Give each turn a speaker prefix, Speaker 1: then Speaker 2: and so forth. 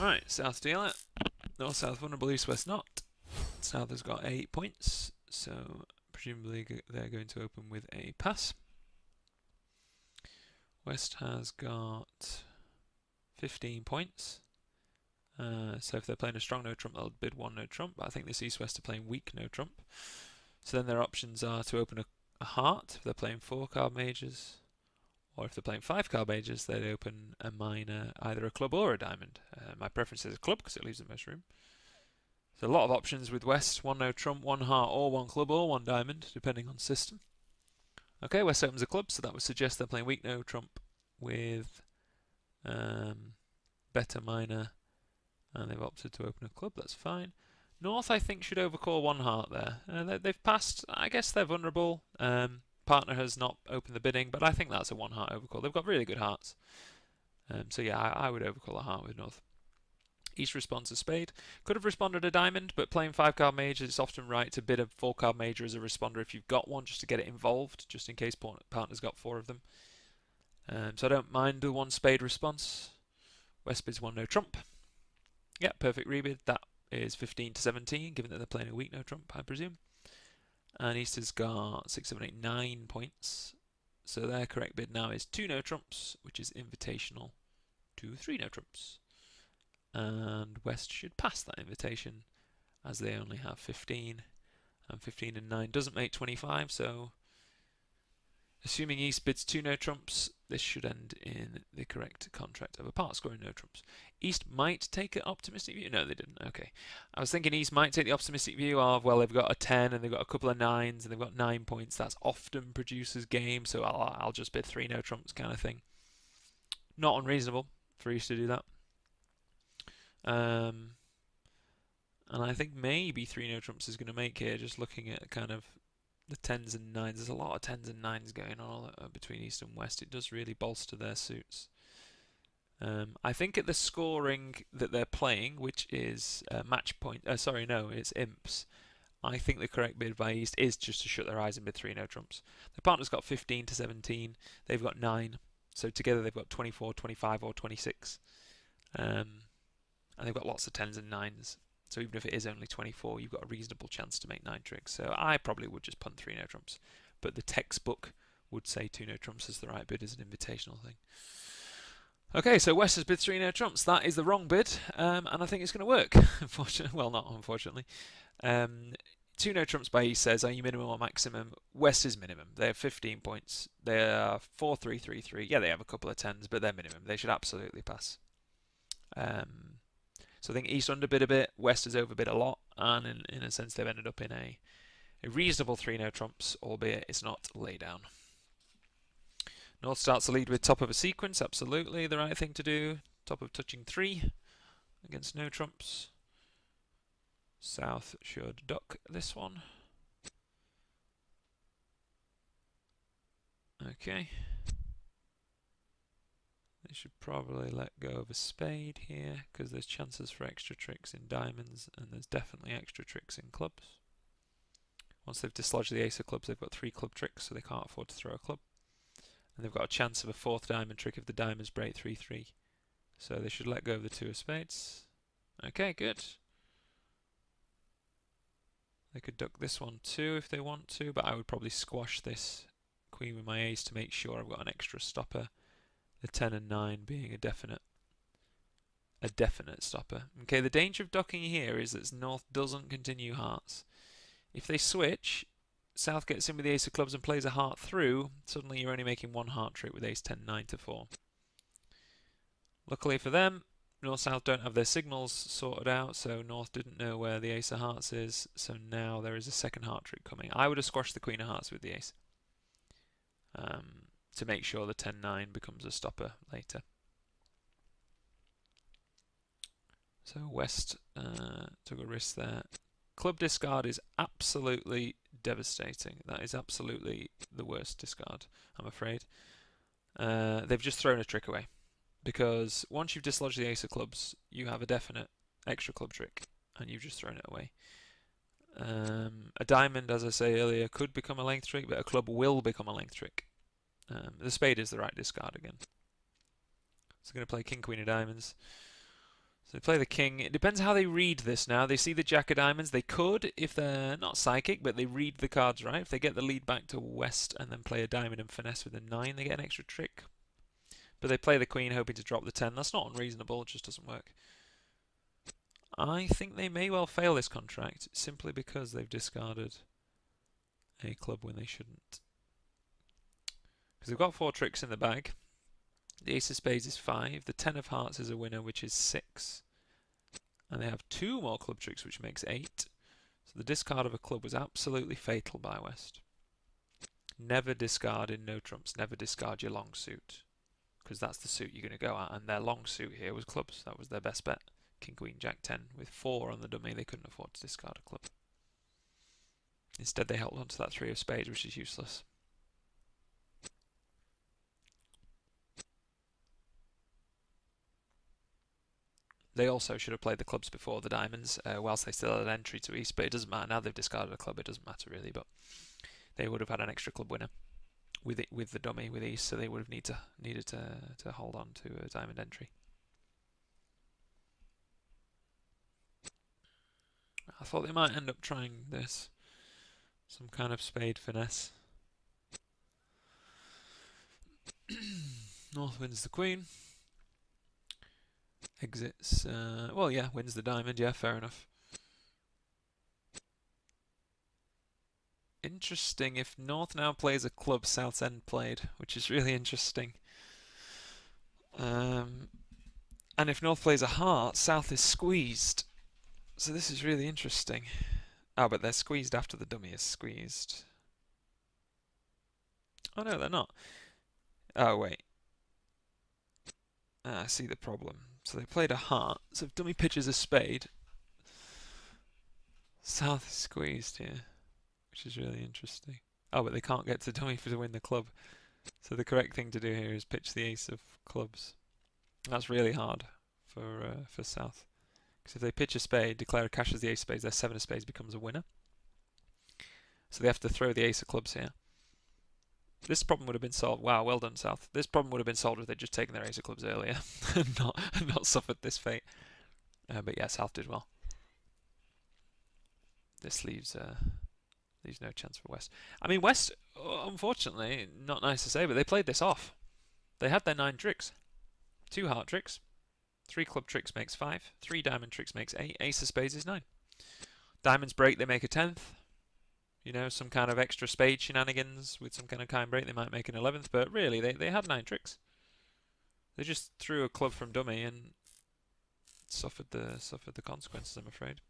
Speaker 1: Right, South dealer. North, South vulnerable, East, West not. South has got 8 points, so presumably they're going to open with a pass. West has got 15 points. So if they're playing a strong no trump, they'll bid 1 no trump. But I think this East West are playing weak no trump. So then their options are to open a heart if they're playing 4 card majors, or if they're playing 5 card majors, they'd open a minor, either a club or a diamond. My preference is a club because it leaves the most room. So a lot of options with West: 1 no trump, 1 heart, or 1 club, or 1 diamond, depending on system. Okay, West opens a club, so that would suggest they're playing weak no trump with better minor, and they've opted to open a club. That's fine. North, I think, should overcall 1 heart there. They've passed. I guess they're vulnerable. Partner has not opened the bidding, but I think that's a 1 heart overcall. They've got really good hearts. So yeah, I would overcall a heart with North. East responds a spade. Could have responded a diamond, but playing 5 card major, it's often right to bid a 4 card major as a responder if you've got one, just to get it involved, just in case partner's got 4 of them. So I don't mind the 1 spade response. West bids 1 no trump. Yeah, perfect rebid. That is 15 to 17, given that they're playing a weak no trump, I presume. And East has got 6, 7, 8, 9 points. So their correct bid now is 2 no trumps, which is invitational to 3 no trumps. And West should pass that invitation, as they only have 15, and 15 and 9 doesn't make 25, so assuming East bids 2 no trumps, this should end in the correct contract of a part scoring no trumps. East might take an optimistic view. No, they didn't. Okay. I was thinking East might take the optimistic view of, well, they've got a 10 and they've got a couple of 9s and they've got 9 points. That's often produces game, so I'll just bid 3 no trumps kind of thing. Not unreasonable for East to do that. And I think maybe 3 no trumps is going to make here, just looking at kind of the 10s and 9s. There's a lot of 10s and 9s going on between East and West. It does really bolster their suits. I think at the scoring that they're playing, which is match point, it's imps, I think the correct bid by East is just to shut their eyes and bid 3 no trumps. Their partner's got 15 to 17, they've got 9, so together they've got 24, 25 or 26. And they've got lots of 10s and 9s. So even if it is only 24, you've got a reasonable chance to make 9 tricks. So I probably would just punt 3 no trumps. But the textbook would say 2 no trumps as the right bid as an invitational thing. Okay, so West has bid 3 no trumps. That is the wrong bid, and I think it's going to work. Unfortunately, well, not unfortunately. 2 no trumps by East says, are you minimum or maximum? West is minimum. They have 15 points. They are 4, 3, 3, 3. Yeah, they have a couple of 10s, but they're minimum. They should absolutely pass. So I think East underbid a bit, West has overbid a lot, and in a sense they've ended up in a reasonable 3 no trumps, albeit it's not lay down. North starts the lead with top of a sequence, absolutely the right thing to do. Top of touching 3 against no trumps. South should duck this one. Okay. They should probably let go of a spade here, because there's chances for extra tricks in diamonds, and there's definitely extra tricks in clubs. Once they've dislodged the ace of clubs, they've got 3 club tricks, so they can't afford to throw a club. And they've got a chance of a 4th diamond trick if the diamonds break 3-3. So they should let go of the 2 of spades. Okay, good. They could duck this one too if they want to, but I would probably squash this queen with my ace to make sure I've got an extra stopper. The 10 and 9 being a definite stopper. Okay, the danger of ducking here is that North doesn't continue hearts. If they switch, South gets in with the ace of clubs and plays a heart through, suddenly you're only making 1 heart trick with ace 10, 9 to 4. Luckily for them, North-South don't have their signals sorted out, so North didn't know where the ace of hearts is, so now there is a 2nd heart trick coming. I would have squashed the queen of hearts with the ace, to make sure the 10-9 becomes a stopper later. So West took a risk there. Club discard is absolutely devastating. That is absolutely the worst discard, I'm afraid. They've just thrown a trick away, because once you've dislodged the ace of clubs, you have a definite extra club trick, and you've just thrown it away. A diamond, as I say earlier, could become a length trick, but a club will become a length trick. The spade is the right discard again. So I'm going to play king, queen of diamonds. So they play the king. It depends how they read this now. They see the jack of diamonds. They could, if they're not psychic, but they read the cards right. If they get the lead back to West and then play a diamond and finesse with a 9, they get an extra trick. But they play the queen hoping to drop the 10. That's not unreasonable, it just doesn't work. I think they may well fail this contract simply because they've discarded a club when they shouldn't. Because they've got 4 tricks in the bag. The ace of spades is 5. The 10 of hearts is a winner, which is 6. And they have 2 more club tricks, which makes 8. So the discard of a club was absolutely fatal by West. Never discard in no trumps. Never discard your long suit, because that's the suit you're going to go at. And their long suit here was clubs. That was their best bet. King, queen, jack, 10. With 4 on the dummy, they couldn't afford to discard a club. Instead, they held on to that 3 of spades, which is useless. They also should have played the clubs before the diamonds, whilst they still had an entry to East, but it doesn't matter. Now they've discarded a club, it doesn't matter really, but they would have had an extra club winner with the dummy with East, so they would have needed to hold on to a diamond entry. I thought they might end up trying this. Some kind of spade finesse. North wins the queen. Exits, well yeah, wins the diamond, yeah, fair enough. Interesting, if North now plays a club, South's end played, which is really interesting. And if North plays a heart, South is squeezed. So this is really interesting. Oh, but they're squeezed after the dummy is squeezed. Oh no, they're not. Oh wait. I see the problem. So they played a heart. So if dummy pitches a spade, South is squeezed here, which is really interesting. Oh, but they can't get to dummy to win the club. So the correct thing to do here is pitch the ace of clubs. That's really hard for South. Because if they pitch a spade, declare a cash as the ace of spades, their 7 of spades becomes a winner. So they have to throw the ace of clubs here. This problem would have been solved. Wow, well done, South. This problem would have been solved if they'd just taken their ace of clubs earlier and not suffered this fate. But yeah, South did well. This leaves no chance for West. I mean, West, unfortunately, not nice to say, but they played this off. They had their 9 tricks. 2 heart tricks. 3 club tricks makes 5. 3 diamond tricks makes 8. Ace of spades is 9. Diamonds break, they make a 10th. You know, some kind of extra spade shenanigans with some kind of kind break, they might make an 11th. But really, they had 9 tricks. They just threw a club from dummy and suffered the consequences, I'm afraid.